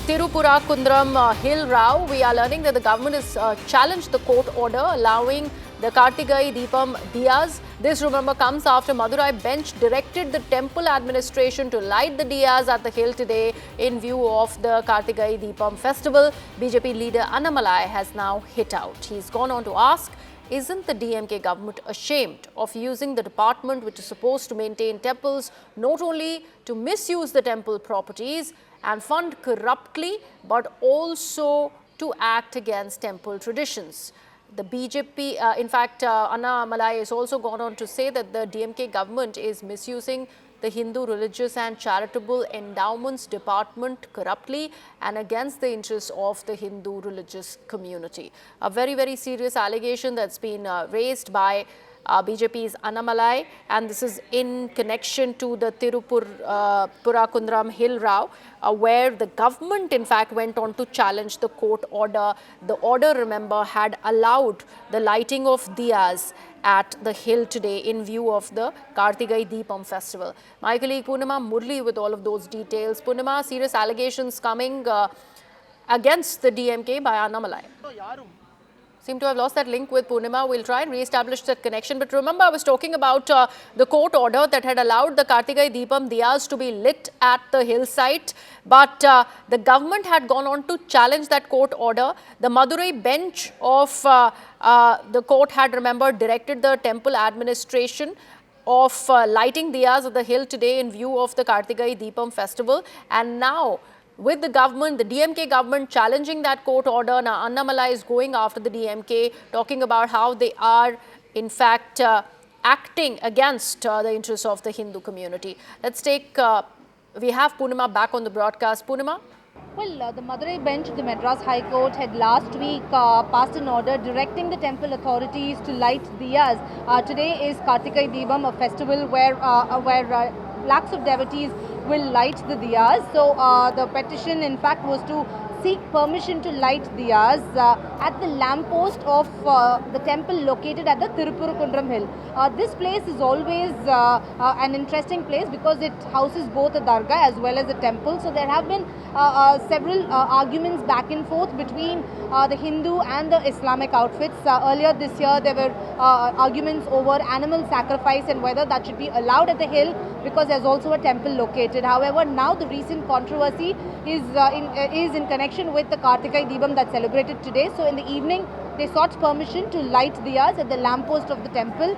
Thirupparankundram Hill Row, we are learning that the government has challenged the court order allowing the Kartigai Deepam diyas. This, remember, comes after Madurai bench directed the temple administration to light the diyas at the hill today in view of the Kartigai Deepam festival. BJP leader Annamalai has now hit out. He's gone on to ask, isn't the DMK government ashamed of using the department which is supposed to maintain temples not only to misuse the temple properties and fund corruptly, but also to act against temple traditions? The BJP, in fact, Annamalai has also gone on to say that the DMK government is misusing the Hindu Religious and Charitable Endowments Department corruptly and against the interests of the Hindu religious community. A very, very serious allegation that's been raised by BJP's Annamalai, and this is in connection to the Thirupparankundram Hill Row, where the government in fact went on to challenge the court order. The order, remember, had allowed the lighting of diyas at the hill today in view of the Kartigai Deepam festival. My colleague Poonima Murli with all of those details. Poonima, serious allegations coming against the DMK by Annamalai. Seem to have lost that link with Poonima. We'll try and re-establish that connection. But remember, I was talking about the court order that had allowed the Kartigai Deepam diyas to be lit at the hillside. But the government had gone on to challenge that court order. The Madurai bench of the court had, remember, directed the temple administration of lighting diyas at the hill today in view of the Kartigai Deepam festival. And now, with the government, the DMK government challenging that court order, now Annamalai is going after the DMK, talking about how they are, in fact, acting against the interests of the Hindu community. Let's take, we have Poonima back on the broadcast. Poonima? Well, the Madurai bench of the Madras High Court had last week passed an order directing the temple authorities to light diyas. Today is Kartigai Deepam, a festival where lakhs of devotees will light the diyas. So the petition in fact was to seek permission to light diyas at the lamppost of the temple located at the Thirupparankundram hill. This place is always an interesting place because it houses both a dargah as well as a temple. So there have been several arguments back and forth between the Hindu and the Islamic outfits. Earlier this year there were arguments over animal sacrifice and whether that should be allowed at the hill because there's also a temple located. However, now the recent controversy is in connection with the Kartigai Deepam that's celebrated today. So in the evening, they sought permission to light diyas at the lamppost of the temple.